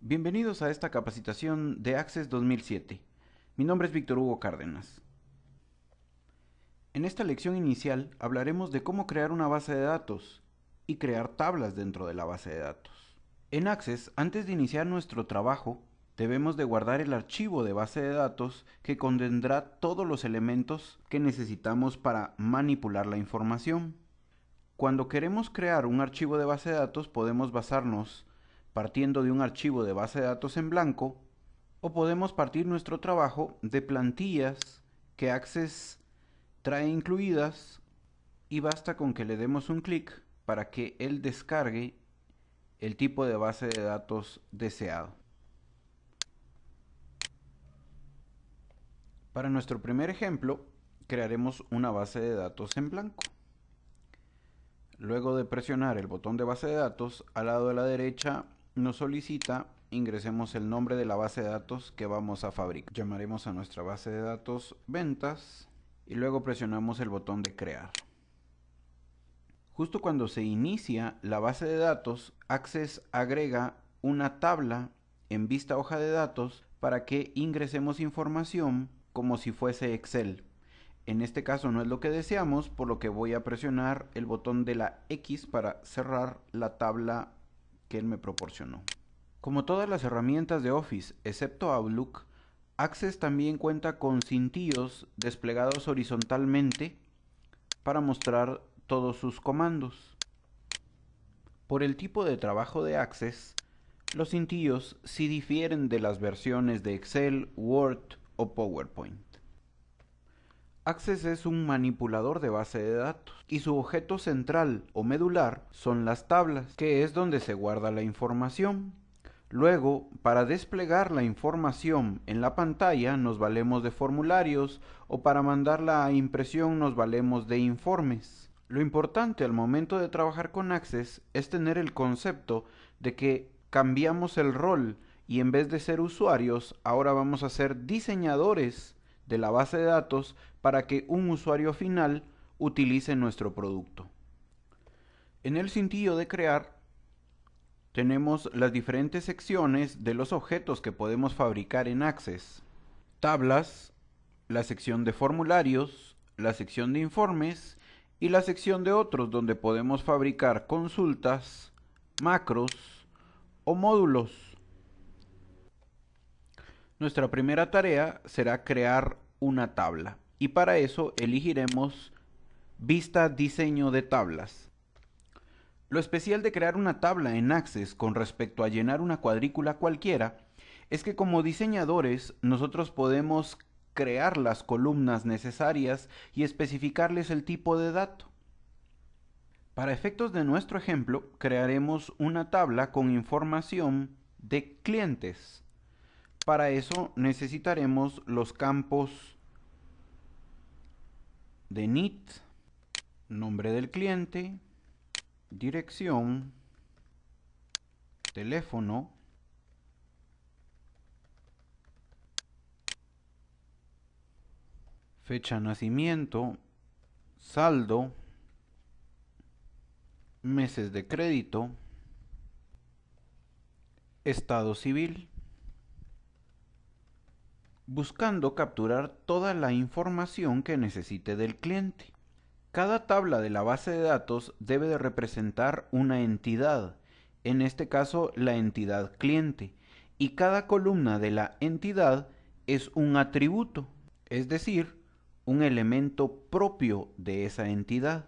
Bienvenidos a esta capacitación de Access 2007. Mi nombre es Víctor Hugo Cárdenas. En esta lección inicial hablaremos de cómo crear una base de datos y crear tablas dentro de la base de datos. En Access, antes de iniciar nuestro trabajo, debemos de guardar el archivo de base de datos que contendrá todos los elementos que necesitamos para manipular la información. Cuando queremos crear un archivo de base de datos, podemos basarnos partiendo de un archivo de base de datos en blanco, o podemos partir nuestro trabajo de plantillas que Access trae incluidas y basta con que le demos un clic para que él descargue el tipo de base de datos deseado. Para nuestro primer ejemplo, crearemos una base de datos en blanco. Luego de presionar el botón de base de datos, al lado de la derecha nos solicita ingresemos el nombre de la base de datos que vamos a fabricar. Llamaremos a nuestra base de datos ventas y luego presionamos el botón de crear. Justo cuando se inicia la base de datos, Access agrega una tabla en vista hoja de datos para que ingresemos información como si fuese Excel. En este caso no es lo que deseamos, por lo que voy a presionar el botón de la X para cerrar la tabla que él me proporcionó. Como todas las herramientas de Office, excepto Outlook, Access también cuenta con cintillos desplegados horizontalmente para mostrar todos sus comandos. Por el tipo de trabajo de Access, los cintillos sí difieren de las versiones de Excel, Word o PowerPoint. Access es un manipulador de base de datos y su objeto central o medular son las tablas, que es donde se guarda la información. Luego, para desplegar la información en la pantalla nos valemos de formularios o para mandarla a impresión nos valemos de informes. Lo importante al momento de trabajar con Access es tener el concepto de que cambiamos el rol y en vez de ser usuarios, ahora vamos a ser diseñadores de la base de datos para que un usuario final utilice nuestro producto. En el cintillo de crear tenemos las diferentes secciones de los objetos que podemos fabricar en Access. Tablas, la sección de formularios, la sección de informes y la sección de otros donde podemos fabricar consultas, macros o módulos. Nuestra primera tarea será crear una tabla y para eso elegiremos Vista Diseño de Tablas. Lo especial de crear una tabla en Access con respecto a llenar una cuadrícula cualquiera es que como diseñadores nosotros podemos crear las columnas necesarias y especificarles el tipo de dato. Para efectos de nuestro ejemplo, crearemos una tabla con información de clientes. Para eso necesitaremos los campos de NIT, nombre del cliente, dirección, teléfono, fecha de nacimiento, saldo, meses de crédito, estado civil, buscando capturar toda la información que necesite del cliente. Cada tabla de la base de datos debe de representar una entidad, en este caso la entidad cliente, y cada columna de la entidad es un atributo, es decir, un elemento propio de esa entidad.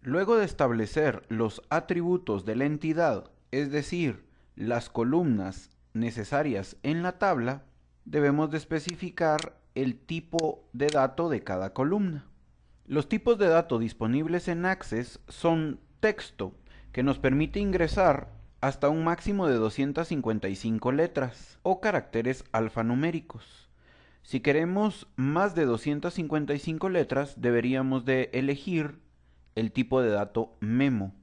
Luego de establecer los atributos de la entidad, es decir, las columnas necesarias en la tabla, debemos de especificar el tipo de dato de cada columna. Los tipos de datos disponibles en Access son texto, que nos permite ingresar hasta un máximo de 255 letras o caracteres alfanuméricos. Si queremos más de 255 letras, deberíamos de elegir el tipo de dato memo,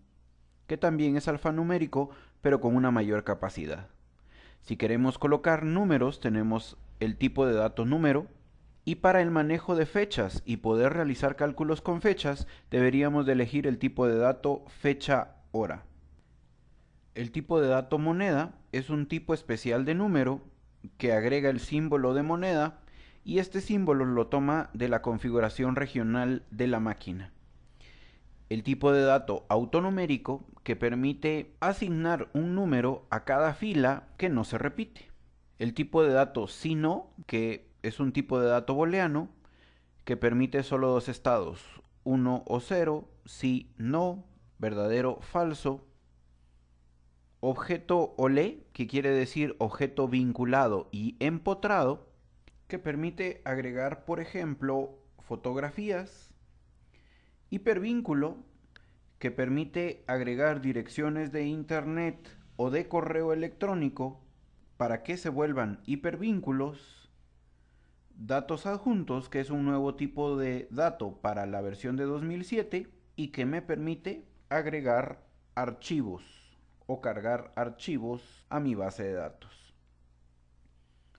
que también es alfanumérico, pero con una mayor capacidad. Si queremos colocar números, tenemos el tipo de dato número, y para el manejo de fechas y poder realizar cálculos con fechas, deberíamos de elegir el tipo de dato fecha hora. El tipo de dato moneda es un tipo especial de número que agrega el símbolo de moneda y este símbolo lo toma de la configuración regional de la máquina. El tipo de dato autonumérico que permite asignar un número a cada fila que no se repite. El tipo de dato si-no, que es un tipo de dato booleano que permite solo dos estados, 1 o 0, sí, no, verdadero, falso. Objeto OLE, que quiere decir objeto vinculado y empotrado, que permite agregar, por ejemplo, fotografías. Hipervínculo, que permite agregar direcciones de internet o de correo electrónico para que se vuelvan hipervínculos. Datos adjuntos, que es un nuevo tipo de dato para la versión de 2007 y que me permite agregar archivos o cargar archivos a mi base de datos.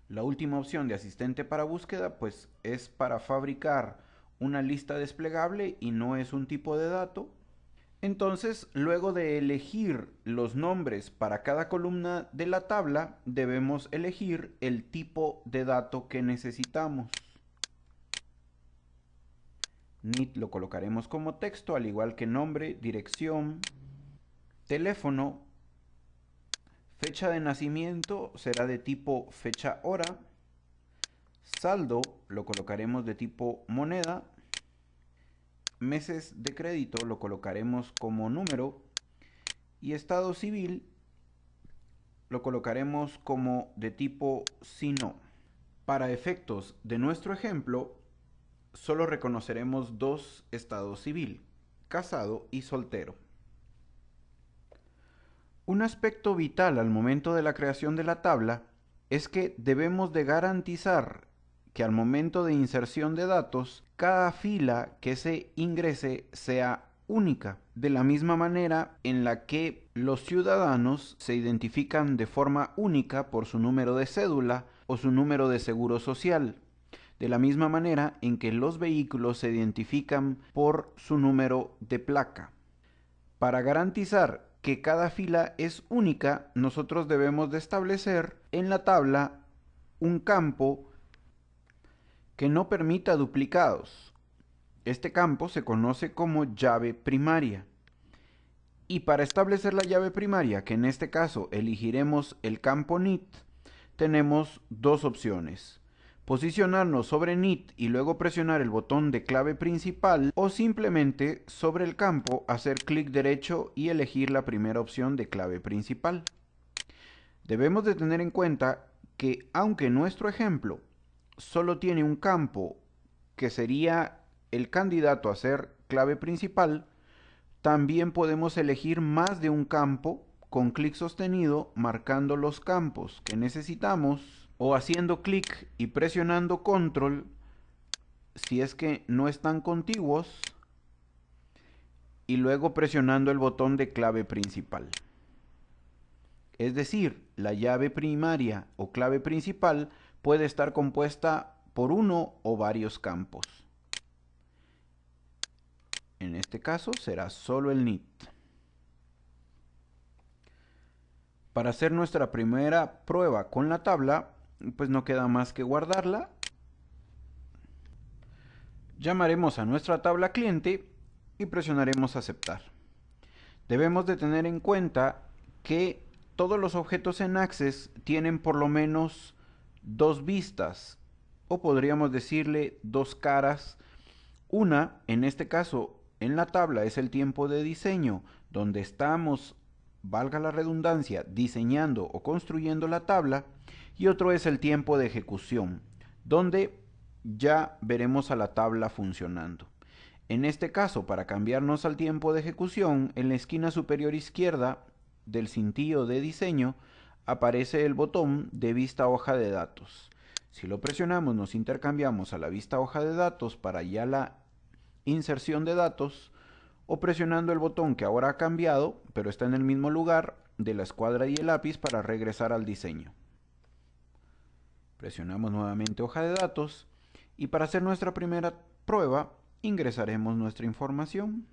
La última opción de asistente para búsqueda pues es para fabricar una lista desplegable y no es un tipo de dato. Entonces, luego de elegir los nombres para cada columna de la tabla, debemos elegir el tipo de dato que necesitamos. NIT lo colocaremos como texto, al igual que nombre, dirección, teléfono, fecha de nacimiento será de tipo fecha-hora, saldo lo colocaremos de tipo moneda, meses de crédito lo colocaremos como número y estado civil lo colocaremos como de tipo si-no. Para efectos de nuestro ejemplo, solo reconoceremos dos estados civil, casado y soltero. Un aspecto vital al momento de la creación de la tabla es que debemos de garantizar que al momento de inserción de datos, cada fila que se ingrese sea única, de la misma manera en la que los ciudadanos se identifican de forma única por su número de cédula o su número de seguro social, de la misma manera en que los vehículos se identifican por su número de placa. Para garantizar que cada fila es única, nosotros debemos de establecer en la tabla un campo que no permita duplicados. Este campo se conoce como llave primaria. Y para establecer la llave primaria, que en este caso elegiremos el campo NIT, tenemos dos opciones. Posicionarnos sobre NIT y luego presionar el botón de clave principal o simplemente sobre el campo hacer clic derecho y elegir la primera opción de clave principal. Debemos de tener en cuenta que aunque nuestro ejemplo solo tiene un campo que sería el candidato a ser clave principal, también podemos elegir más de un campo con clic sostenido marcando los campos que necesitamos o haciendo clic y presionando control si es que no están contiguos y luego presionando el botón de clave principal. Es decir, la llave primaria o clave principal puede estar compuesta por uno o varios campos. En este caso será solo el NIT. Para hacer nuestra primera prueba con la tabla, pues no queda más que guardarla. Llamaremos a nuestra tabla cliente y presionaremos aceptar. Debemos de tener en cuenta que todos los objetos en Access tienen por lo menos dos vistas, o podríamos decirle dos caras. Una, en este caso, en la tabla es el tiempo de diseño, donde estamos, valga la redundancia, diseñando o construyendo la tabla, y otro es el tiempo de ejecución, donde ya veremos a la tabla funcionando. En este caso, para cambiarnos al tiempo de ejecución, en la esquina superior izquierda del cintillo de diseño aparece el botón de vista hoja de datos. Si lo presionamos, nos intercambiamos a la vista hoja de datos para ya la inserción de datos, o presionando el botón que ahora ha cambiado, pero está en el mismo lugar, de la escuadra y el lápiz para regresar al diseño. Presionamos nuevamente hoja de datos y para hacer nuestra primera prueba ingresaremos nuestra información.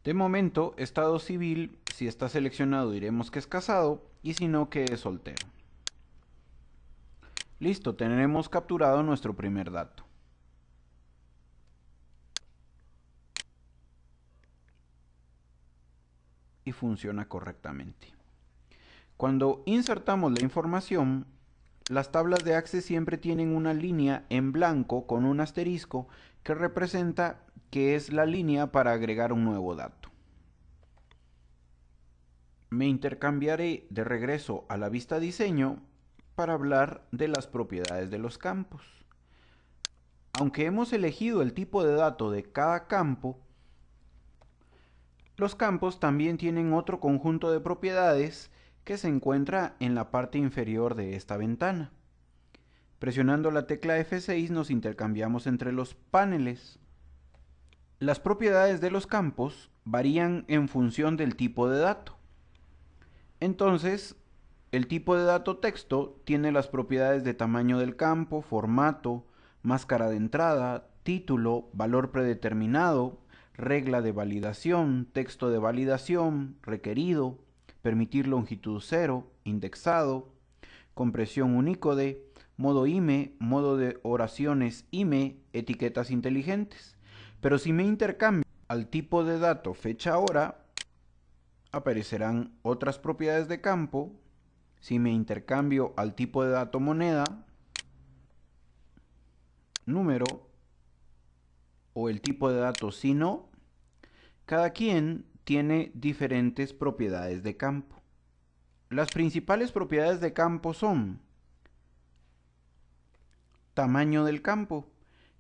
De momento, estado civil, si está seleccionado diremos que es casado y si no que es soltero. Listo, tenemos capturado nuestro primer dato. Y funciona correctamente. Cuando insertamos la información, las tablas de Access siempre tienen una línea en blanco con un asterisco que representa que es la línea para agregar un nuevo dato. Me intercambiaré de regreso a la vista diseño para hablar de las propiedades de los campos. Aunque hemos elegido el tipo de dato de cada campo, los campos también tienen otro conjunto de propiedades que se encuentra en la parte inferior de esta ventana. Presionando la tecla F6 nos intercambiamos entre los paneles. Las propiedades de los campos varían en función del tipo de dato. Entonces, el tipo de dato texto tiene las propiedades de tamaño del campo, formato, máscara de entrada, título, valor predeterminado, regla de validación, texto de validación, requerido, permitir longitud 0, indexado, compresión Unicode, modo IME, modo de oraciones IME, etiquetas inteligentes. Pero si me intercambio al tipo de dato fecha-hora, aparecerán otras propiedades de campo. Si me intercambio al tipo de dato moneda, número o el tipo de dato si no, cada quien tiene diferentes propiedades de campo. Las principales propiedades de campo son tamaño del campo,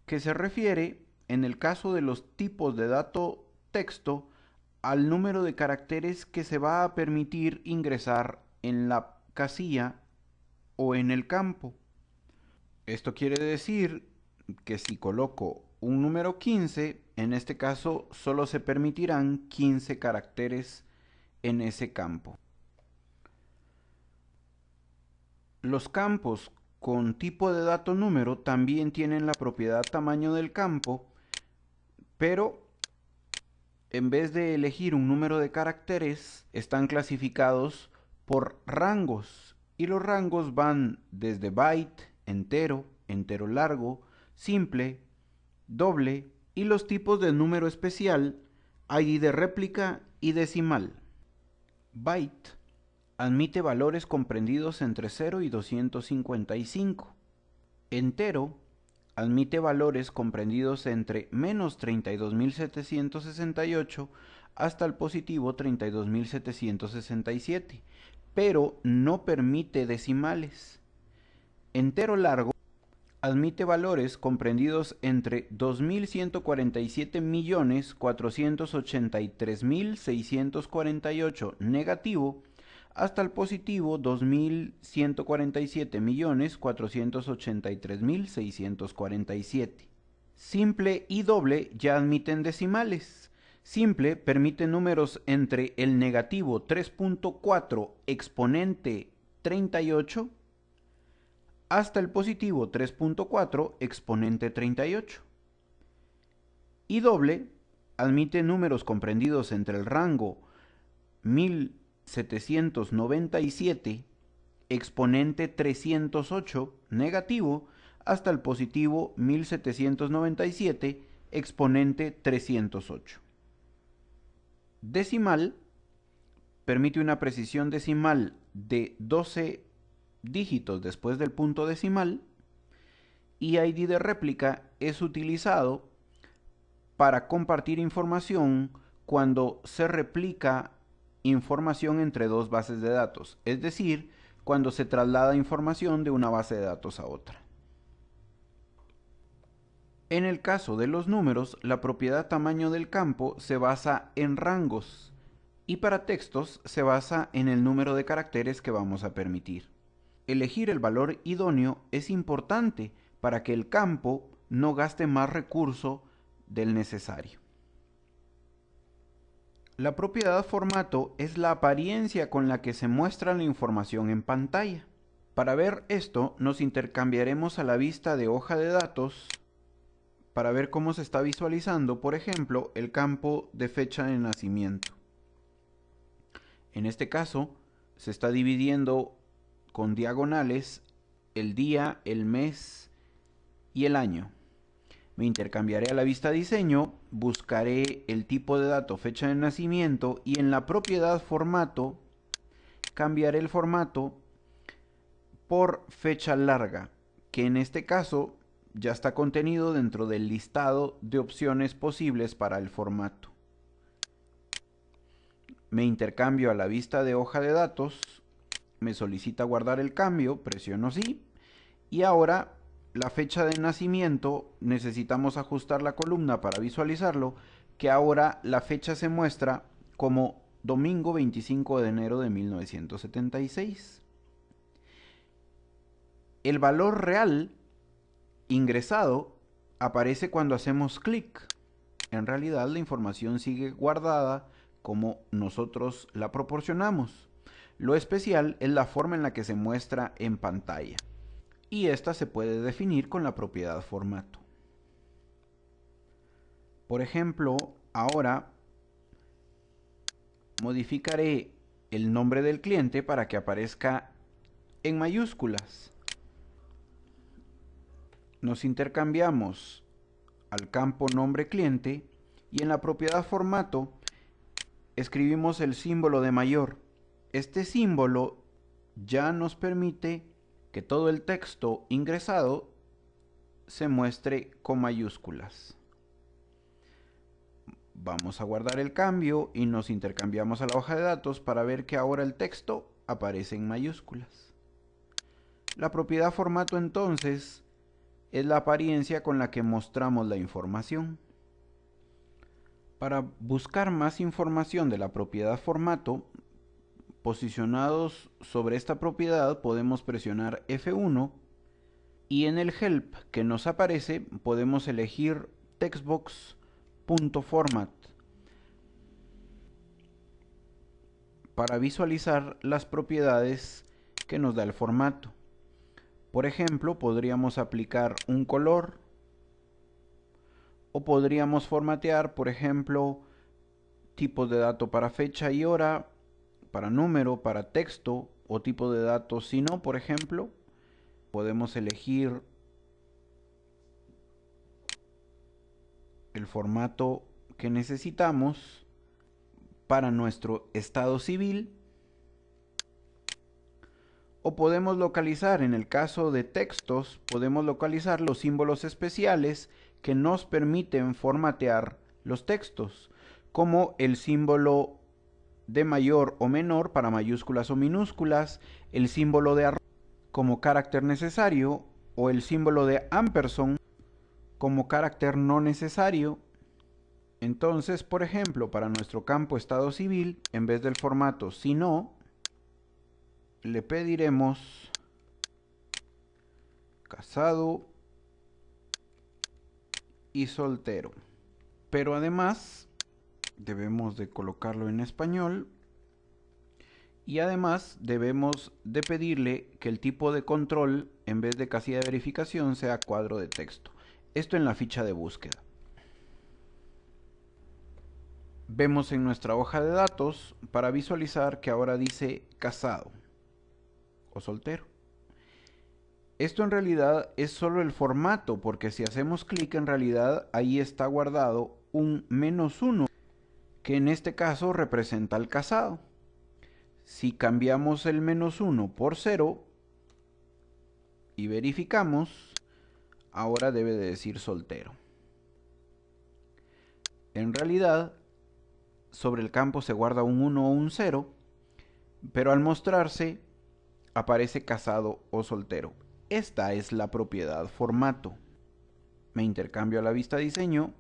que se refiere, en el caso de los tipos de dato texto, al número de caracteres que se va a permitir ingresar en la casilla o en el campo. Esto quiere decir que si coloco un número 15, en este caso solo se permitirán 15 caracteres en ese campo. Los campos con tipo de dato número también tienen la propiedad tamaño del campo, pero en vez de elegir un número de caracteres, están clasificados por rangos, y los rangos van desde byte, entero, entero largo, simple, doble, y los tipos de número especial, ID de réplica y decimal. Byte admite valores comprendidos entre 0 y 255. Entero admite valores comprendidos entre menos 32.768 hasta el positivo 32.767, pero no permite decimales. Entero largo admite valores comprendidos entre 2.147.483.648 negativo hasta el positivo 2.147.483.647. Simple y doble ya admiten decimales. Simple permite números entre el negativo 3.4 exponente 38 hasta el positivo 3.4 exponente 38. Y doble admite números comprendidos entre el rango 1797 exponente 308 negativo hasta el positivo 1797 exponente 308. Decimal permite una precisión decimal de 12 dígitos después del punto decimal, y ID de réplica es utilizado para compartir información cuando se replica información entre dos bases de datos, es decir, cuando se traslada información de una base de datos a otra. En el caso de los números, la propiedad tamaño del campo se basa en rangos, y para textos se basa en el número de caracteres que vamos a permitir. Elegir el valor idóneo es importante para que el campo no gaste más recurso del necesario. La propiedad formato es la apariencia con la que se muestra la información en pantalla. Para ver esto, nos intercambiaremos a la vista de hoja de datos para ver cómo se está visualizando, por ejemplo, el campo de fecha de nacimiento. En este caso, se está dividiendo con diagonales el día, el mes y el año. Me intercambiaré a la vista diseño, buscaré el tipo de dato fecha de nacimiento y en la propiedad formato cambiaré el formato por fecha larga, que en este caso ya está contenido dentro del listado de opciones posibles para el formato. Me intercambio a la vista de hoja de datos, me solicita guardar el cambio, presiono sí, y ahora la fecha de nacimiento, necesitamos ajustar la columna para visualizarlo, que ahora la fecha se muestra como domingo 25 de enero de 1976. El valor real ingresado aparece cuando hacemos clic. En realidad la información sigue guardada como nosotros la proporcionamos. Lo especial es la forma en la que se muestra en pantalla. Y esta se puede definir con la propiedad formato. Por ejemplo, ahora modificaré el nombre del cliente para que aparezca en mayúsculas. Nos intercambiamos al campo nombre cliente y en la propiedad formato escribimos el símbolo de mayor. Este símbolo ya nos permite que todo el texto ingresado se muestre con mayúsculas. Vamos a guardar el cambio y nos intercambiamos a la hoja de datos para ver que ahora el texto aparece en mayúsculas. La propiedad formato entonces es la apariencia con la que mostramos la información. Para buscar más información de la propiedad formato, posicionados sobre esta propiedad podemos presionar F1 y en el help que nos aparece podemos elegir textbox.format para visualizar las propiedades que nos da el formato. Por ejemplo, podríamos aplicar un color o podríamos formatear, por ejemplo, tipos de dato para fecha y hora, para número, para texto o tipo de datos. Si no, por ejemplo, podemos elegir el formato que necesitamos para nuestro estado civil o podemos localizar, en el caso de textos, podemos localizar los símbolos especiales que nos permiten formatear los textos, como el símbolo de mayor o menor para mayúsculas o minúsculas, el símbolo de arroba como carácter necesario o el símbolo de ampersand como carácter no necesario. Entonces, por ejemplo, para nuestro campo estado civil, en vez del formato si no, le pediremos casado y soltero. Pero además debemos de colocarlo en español y además debemos de pedirle que el tipo de control en vez de casilla de verificación sea cuadro de texto. Esto en la ficha de búsqueda. Vemos en nuestra hoja de datos para visualizar que ahora dice casado o soltero. Esto en realidad es solo el formato, porque si hacemos clic en realidad ahí está guardado un -1, que en este caso representa al casado. Si cambiamos el -1 por 0 y verificamos, ahora debe de decir soltero. En realidad, sobre el campo se guarda un 1 o un 0, pero al mostrarse aparece casado o soltero. Esta es la propiedad formato. Me intercambio a la vista diseño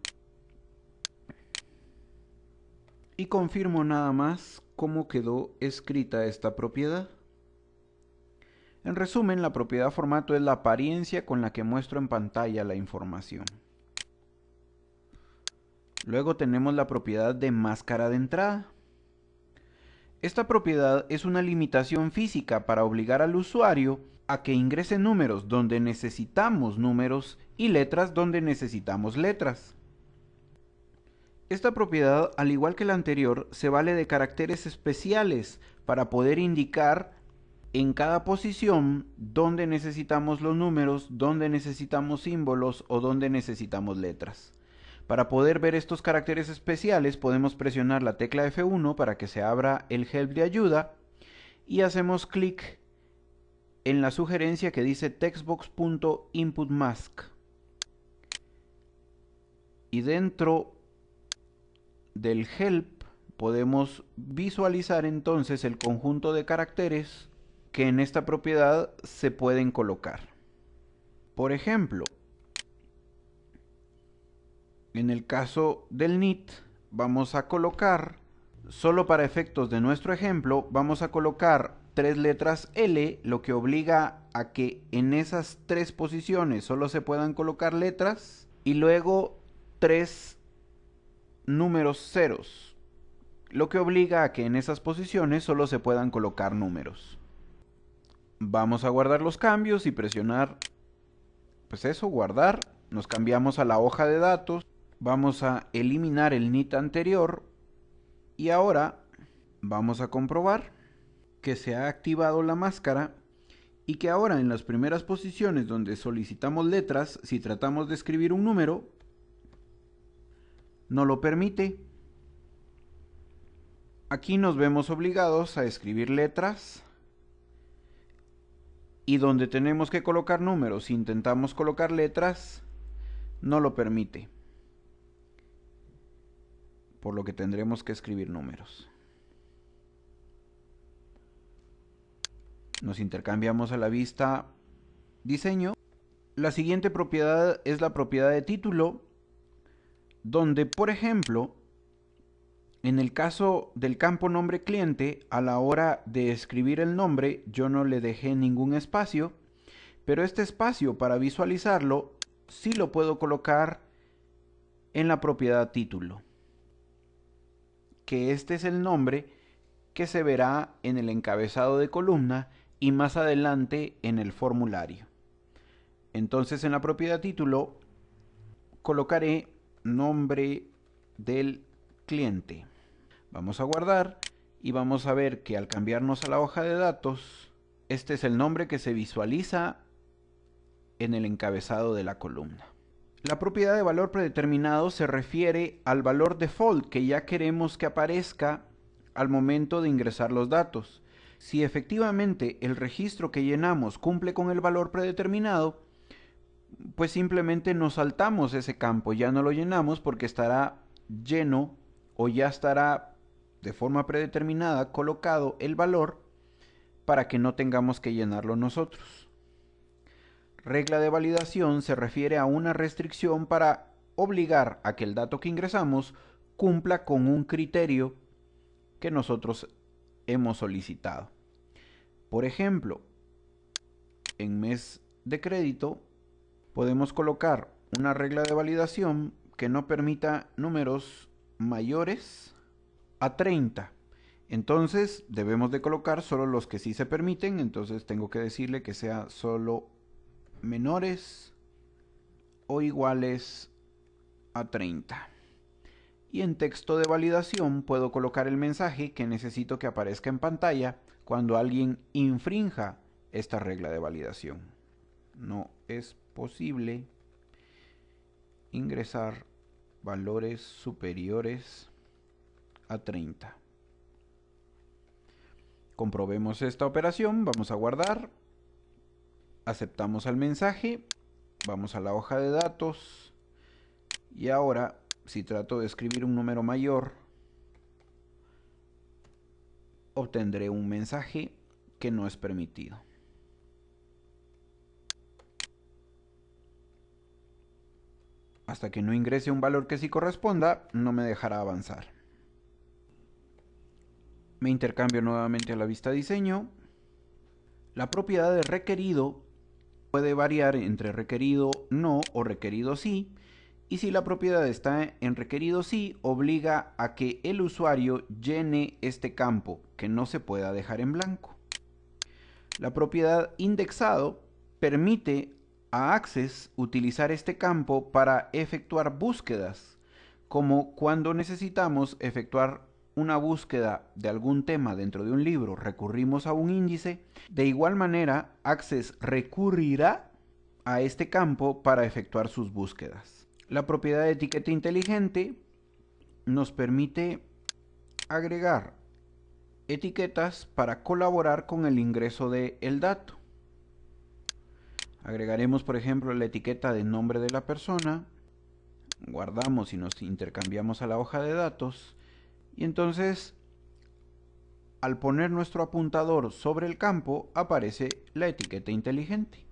y confirmo nada más cómo quedó escrita esta propiedad. En resumen, la propiedad formato es la apariencia con la que muestro en pantalla la información. Luego tenemos la propiedad de máscara de entrada. Esta propiedad es una limitación física para obligar al usuario a que ingrese números donde necesitamos números y letras donde necesitamos letras. Esta propiedad, al igual que la anterior, se vale de caracteres especiales para poder indicar en cada posición donde necesitamos los números, donde necesitamos símbolos o donde necesitamos letras. Para poder ver estos caracteres especiales podemos presionar la tecla F1 para que se abra el help de ayuda y hacemos clic en la sugerencia que dice textbox.inputmask. Y dentro del help podemos visualizar entonces el conjunto de caracteres que en esta propiedad se pueden colocar. Por ejemplo, en el caso del NEET vamos a colocar, solo para efectos de nuestro ejemplo, vamos a colocar 3 letras L, lo que obliga a que en esas 3 posiciones solo se puedan colocar letras, y luego 3 números ceros, lo que obliga a que en esas posiciones solo se puedan colocar números. Vamos a guardar los cambios y presionar, pues eso, guardar. Nos cambiamos a la hoja de datos, vamos a eliminar el NEET anterior y ahora vamos a comprobar que se ha activado la máscara y que ahora en las primeras posiciones donde solicitamos letras, si tratamos de escribir un número, no lo permite. Aquí nos vemos obligados a escribir letras y donde tenemos que colocar números, si intentamos colocar letras, no lo permite, por lo que tendremos que escribir números. Nos intercambiamos a la vista diseño. La siguiente propiedad es la propiedad de título, donde, por ejemplo, en el caso del campo nombre cliente, a la hora de escribir el nombre, yo no le dejé ningún espacio, pero este espacio, para visualizarlo, sí lo puedo colocar en la propiedad título, que este es el nombre que se verá en el encabezado de columna y más adelante en el formulario. Entonces en la propiedad título colocaré nombre del cliente. Vamos a guardar y vamos a ver que al cambiarnos a la hoja de datos, este es el nombre que se visualiza en el encabezado de la columna. La propiedad de valor predeterminado se refiere al valor default que ya queremos que aparezca al momento de ingresar los datos. Si efectivamente el registro que llenamos cumple con el valor predeterminado, pues simplemente nos saltamos ese campo, ya no lo llenamos porque estará lleno o ya estará de forma predeterminada colocado el valor para que no tengamos que llenarlo nosotros. Regla de validación se refiere a una restricción para obligar a que el dato que ingresamos cumpla con un criterio que nosotros hemos solicitado. Por ejemplo, en mes de crédito podemos colocar una regla de validación que no permita números mayores a 30. Entonces debemos de colocar solo los que sí se permiten, entonces tengo que decirle que sea solo menores o iguales a 30. Y en texto de validación puedo colocar el mensaje que necesito que aparezca en pantalla cuando alguien infrinja esta regla de validación. No es posible ingresar valores superiores a 30. Comprobemos esta operación, vamos a guardar, aceptamos el mensaje, vamos a la hoja de datos y ahora si trato de escribir un número mayor, obtendré un mensaje que no es permitido. Hasta que no ingrese un valor que sí corresponda, no me dejará avanzar. Me intercambio nuevamente a la vista diseño. La propiedad de requerido puede variar entre requerido no o requerido sí. Y si la propiedad está en requerido sí, obliga a que el usuario llene este campo, que no se pueda dejar en blanco. La propiedad indexado permite a Access utilizar este campo para efectuar búsquedas, como cuando necesitamos efectuar una búsqueda de algún tema dentro de un libro, recurrimos a un índice. De igual manera, Access recurrirá a este campo para efectuar sus búsquedas. La propiedad de etiqueta inteligente nos permite agregar etiquetas para colaborar con el ingreso del dato. Agregaremos, por ejemplo, la etiqueta de nombre de la persona, guardamos y nos intercambiamos a la hoja de datos, y entonces al poner nuestro apuntador sobre el campo aparece la etiqueta inteligente,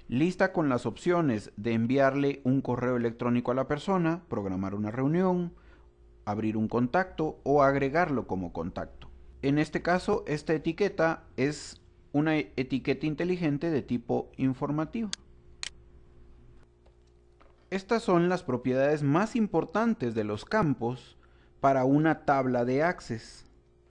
lista con las opciones de enviarle un correo electrónico a la persona, programar una reunión, abrir un contacto o agregarlo como contacto. En este caso, esta etiqueta es una etiqueta inteligente de tipo informativo. Estas son las propiedades más importantes de los campos para una tabla de Access.